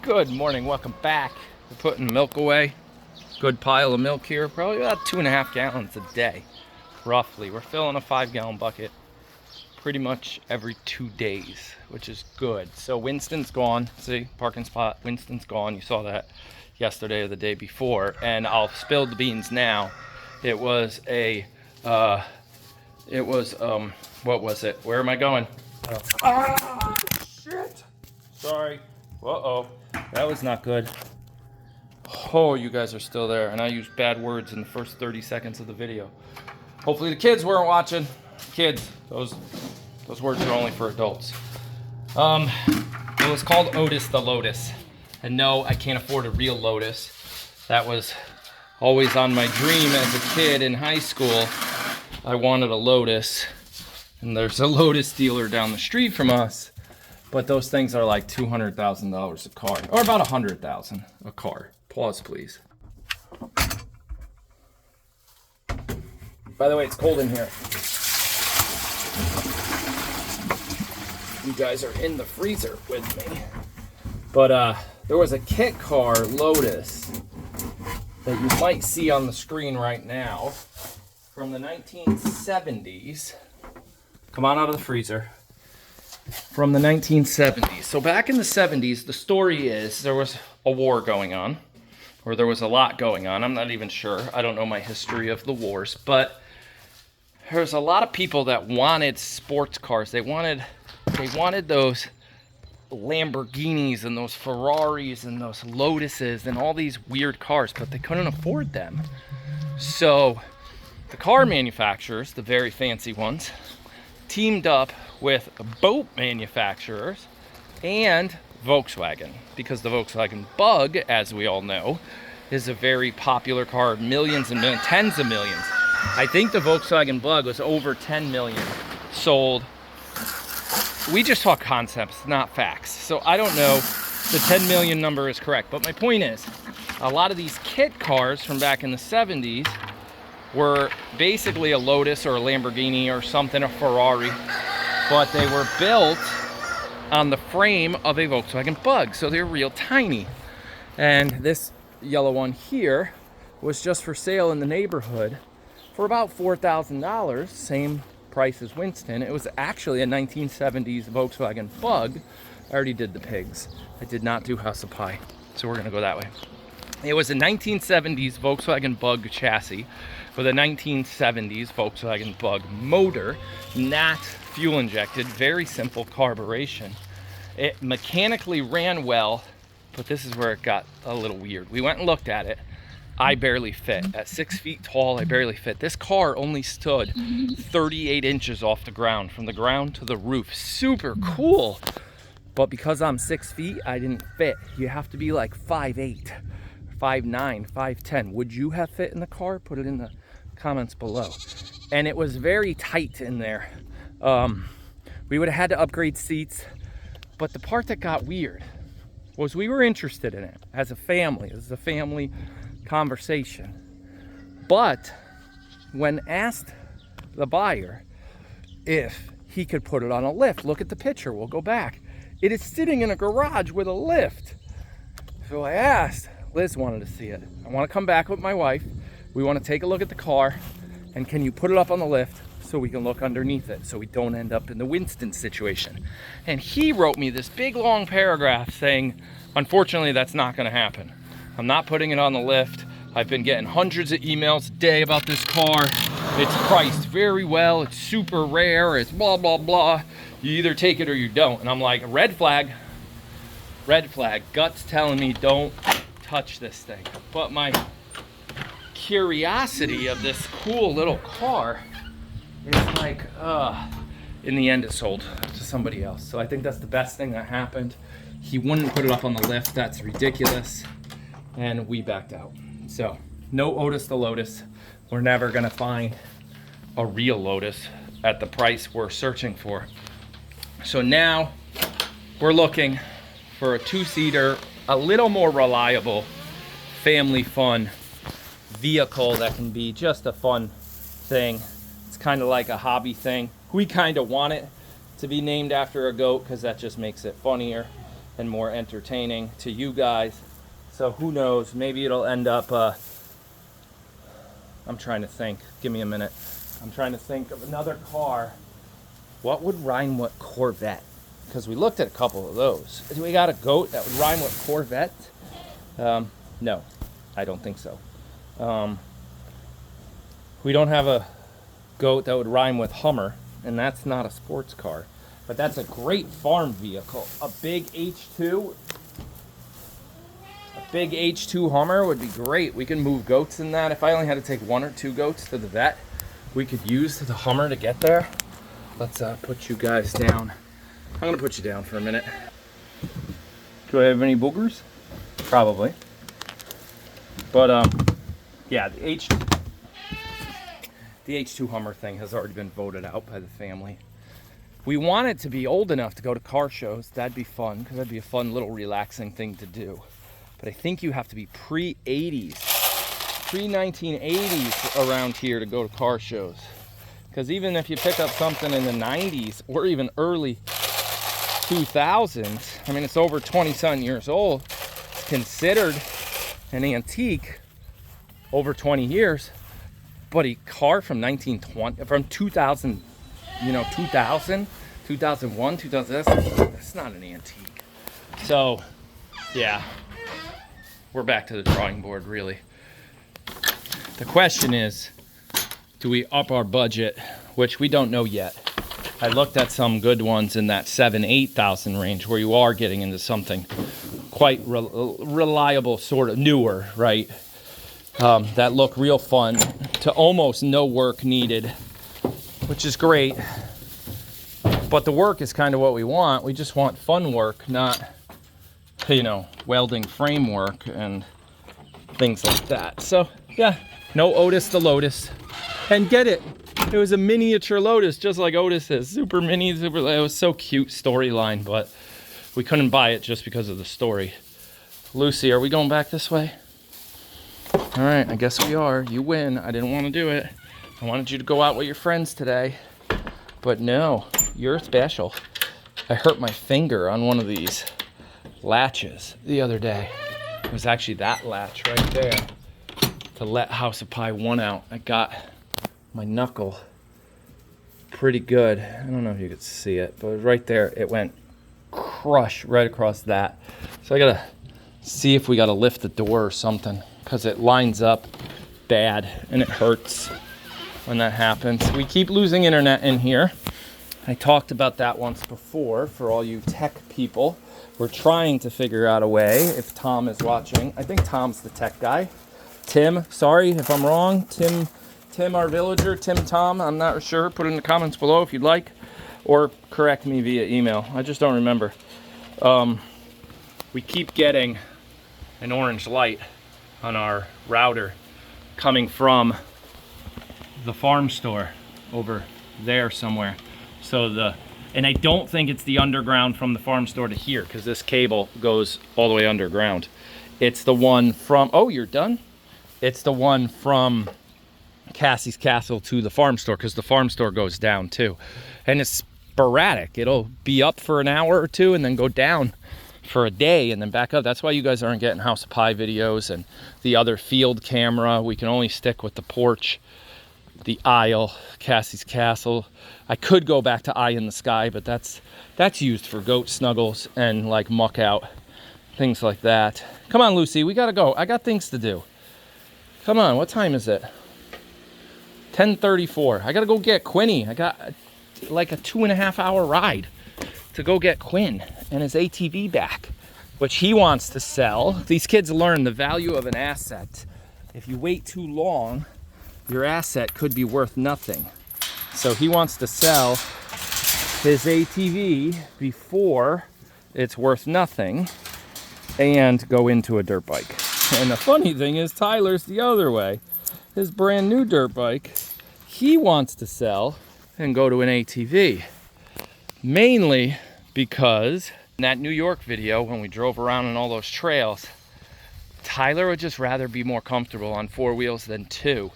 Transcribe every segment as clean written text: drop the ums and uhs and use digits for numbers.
Good morning, welcome back. We're putting milk away. Good pile of milk here, probably about 2.5 gallons a day, roughly. We're filling a 5-gallon bucket pretty much every 2 days, which is good. So Winston's gone, see, parking spot, Winston's gone. You saw that yesterday or the day before, and I'll spill the beans now. It was what was it? Where am I going? Ah, shit. Sorry. Uh-oh. That was not good. Oh, you guys are still there, and I used bad words in the first 30 seconds of the video. Hopefully the kids weren't watching. Kids, those words are only for adults. It was called Otis the Lotus. And no, I can't afford a real Lotus. That was always on my dream as a kid in high school. I wanted a Lotus, and there's a Lotus dealer down the street from us. But those things are like $200,000 a car, or about $100,000 a car. Pause, please. By the way, it's cold in here. You guys are in the freezer with me. But there was a kit car, Lotus, that you might see on the screen right now from the 1970s. Come on out of the freezer. From the 1970s. So back in the 70s, the story is there was a war going on, or there was a lot going on. I'm not even sure. I don't know my history of the wars, but there's a lot of people that wanted sports cars. They wanted those Lamborghinis and those Ferraris and those Lotuses and all these weird cars, but they couldn't afford them. So the car manufacturers, the very fancy ones, teamed up with boat manufacturers and Volkswagen, because the Volkswagen Bug, as we all know, is a very popular car. Millions and millions, tens of millions. I think the Volkswagen Bug was over 10 million sold. We just talk concepts, not facts. So I don't know the 10 million number is correct, but my point is, a lot of these kit cars from back in the 70s were basically a Lotus or a Lamborghini or something, a Ferrari, but they were built on the frame of a Volkswagen Bug, so they're real tiny. And this yellow one here was just for sale in the neighborhood for about $4,000, same price as Winston. It was actually a 1970s Volkswagen Bug. I already did the pigs. I did not do House of Pie, so we're gonna go that way. It was a 1970s Volkswagen Bug chassis with a 1970s Volkswagen Bug motor, not fuel injected, very simple carburation. It mechanically ran well, but this is where it got a little weird. We went and looked at it. I barely fit. At 6 feet tall, I barely fit. This car only stood 38 inches off the ground, from the ground to the roof. Super cool. But because I'm 6 feet, I didn't fit. You have to be like 5'8", 5'9", 5'10". Would you have fit in the car? Put it in the comments below. And it was very tight in there. We would have had to upgrade seats. But the part that got weird was we were interested in it as a family. This is a family conversation. But when asked the buyer if he could put it on a lift, look at the picture, we'll go back. It is sitting in a garage with a lift. So I asked, Liz wanted to see it. I want to come back with my wife. We want to take a look at the car, and can you put it up on the lift so we can look underneath it so we don't end up in the Winston situation? And he wrote me this big long paragraph saying, unfortunately, that's not going to happen. I'm not putting it on the lift. I've been getting hundreds of emails a day about this car. It's priced very well. It's super rare. It's blah, blah, blah. You either take it or you don't. And I'm like, red flag. Red flag. Guts telling me don't touch this thing. But my curiosity of this cool little car is like, in the end it sold to somebody else. So I think that's the best thing that happened. He wouldn't put it up on the lift. That's ridiculous. And we backed out. So no Otis the Lotus. We're never gonna find a real Lotus at the price we're searching for. So now we're looking for a 2-seater, a little more reliable, family fun vehicle that can be just a fun thing. It's kind of like a hobby thing. We kind of want it to be named after a goat because that just makes it funnier. and more entertaining to you guys. So who knows, maybe it'll end up, I'm trying to think, give me a minute. I'm trying to think of another car. What would rhyme with Corvette? Because we looked at a couple of those. Do we got a goat that would rhyme with Corvette? No, I don't think so. We don't have a goat that would rhyme with Hummer, and that's not a sports car. But that's a great farm vehicle. A big H2. A big H2 Hummer would be great. We can move goats in that. If I only had to take 1 or 2 goats to the vet, we could use the Hummer to get there. Let's put you guys down. I'm gonna put you down for a minute. Do I have any boogers? Probably. But yeah, the H2 Hummer thing has already been voted out by the family. We want it to be old enough to go to car shows. That'd be fun, because that'd be a fun little relaxing thing to do. But I think you have to be pre-80s, pre-1980s around here to go to car shows. Because even if you pick up something in the 90s or even early 2000s, I mean, it's over 20-some years old. It's considered an antique over 20 years. But a car from 1920, from 2000, 2000, 2001, 2000, that's not an antique. So, yeah, we're back to the drawing board, really. The question is, do we up our budget, which we don't know yet. I looked at some good ones in that 7,000-8,000 range where you are getting into something quite reliable, sort of newer, right? That look real fun to almost no work needed, which is great. But the work is kind of what we want. We just want fun work, not, welding framework and things like that. So yeah, no Otis the Lotus. And get it, it was a miniature Lotus, just like Otis is. Super mini, it was so cute storyline, but we couldn't buy it just because of the story. Lucy, are we going back this way? All right, I guess we are. You win. I didn't want to do it. I wanted you to go out with your friends today. But no, you're special. I hurt my finger on one of these latches the other day. It was actually that latch right there to let House of Pie 1 out. I got my knuckle pretty good. I don't know if you could see it, but right there, it went crush right across that. So I gotta see if we gotta lift the door or something, because it lines up bad and it hurts when that happens. We keep losing internet in here. I talked about that once before for all you tech people. We're trying to figure out a way, if Tom is watching. I think Tom's the tech guy. Tim, sorry if I'm wrong. Tim, our villager, Tom, I'm not sure. Put it in the comments below if you'd like, or correct me via email. I just don't remember. We keep getting an orange light on our router coming from the farm store over there somewhere. So and I don't think it's the underground from the farm store to here, because this cable goes all the way underground. It's the one from, oh, you're done? It's the one from Cassie's castle to the farm store, because the farm store goes down too. And it's sporadic. It'll be up for an hour or two and then go down for a day and then back up. That's why you guys aren't getting House of Pie videos and the other field camera. We can only stick with the porch, the aisle, Cassie's castle. I could go back to Eye in the Sky, but that's used for goat snuggles and like muck out, things like that. Come on, Lucy, we gotta go. I got things to do. Come on, what time is it? 10:34. I gotta go get Quinny. I got like a 2.5 hour ride to go get Quinn and his ATV back, which he wants to sell. These kids learn the value of an asset. If you wait too long, your asset could be worth nothing. So he wants to sell his ATV before it's worth nothing and go into a dirt bike. And the funny thing is, Tyler's the other way. His brand new dirt bike, he wants to sell and go to an ATV. Mainly because in that New York video, when we drove around on all those trails, Tyler would just rather be more comfortable on 4 wheels than 2.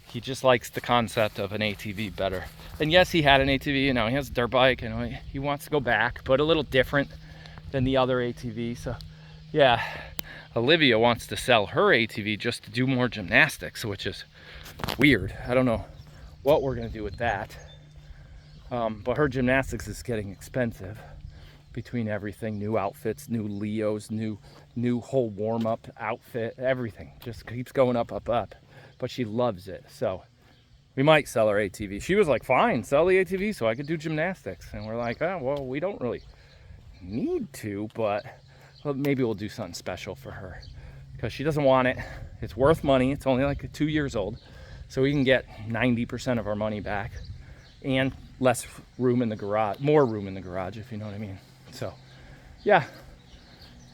He just likes the concept of an ATV better. And yes, he had an ATV, he has a dirt bike, he wants to go back, but a little different than the other ATV. So yeah, Olivia wants to sell her ATV just to do more gymnastics, which is weird. I don't know what we're gonna do with that. But her gymnastics is getting expensive between everything, new outfits, new Leos, new whole warm-up outfit, everything just keeps going up, up, up. But she loves it, so we might sell her ATV. She was like, fine, sell the ATV so I could do gymnastics. And we're like, oh, well, we don't really need to, but well, maybe we'll do something special for her because she doesn't want it. It's worth money. It's only like 2 years old, so we can get 90% of our money back and less room in the garage, more room in the garage, if you know what I mean. So yeah,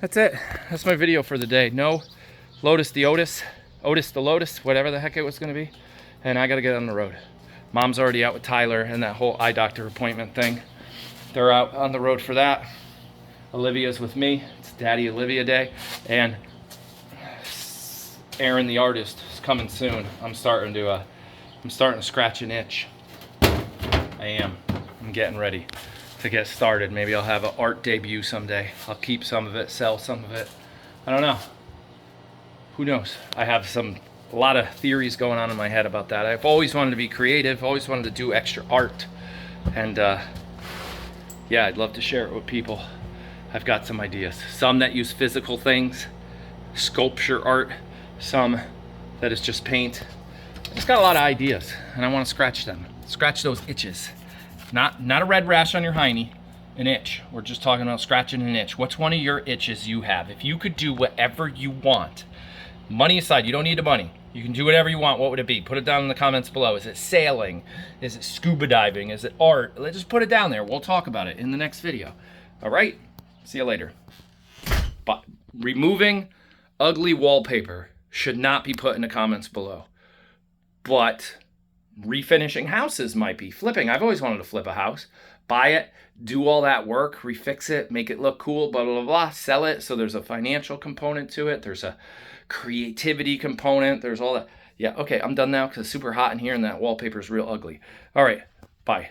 that's it. That's my video for the day. No Lotus the Otis, Otis the Lotus, whatever the heck it was gonna be. And I gotta get on the road. Mom's already out with Tyler and that whole eye doctor appointment thing. They're out on the road for that. Olivia's with me. It's Daddy Olivia Day. And Aaron the artist is coming soon. I'm starting to scratch an itch. I am. I'm getting ready to get started. Maybe I'll have an art debut someday. I'll keep some of it, sell some of it. I don't know. Who knows? I have a lot of theories going on in my head about that. I've always wanted to be creative, always wanted to do extra art. And yeah, I'd love to share it with people. I've got some ideas. Some that use physical things, sculpture art, some that is just paint. I just got a lot of ideas and I want to scratch them. Scratch those itches. Not a red rash on your hiney, an itch. We're just talking about scratching an itch. What's one of your itches you have? If you could do whatever you want, money aside, you don't need the money. You can do whatever you want. What would it be? Put it down in the comments below. Is it sailing? Is it scuba diving? Is it art? Let's just put it down there. We'll talk about it in the next video. All right? See you later. But removing ugly wallpaper should not be put in the comments below. But refinishing houses might be. Flipping. I've always wanted to flip a house. Buy it, do all that work, refix it, make it look cool, blah, blah, blah, sell it. So there's a financial component to it. There's a creativity component. There's all that. Yeah, okay, I'm done now because it's super hot in here and that wallpaper is real ugly. All right, bye.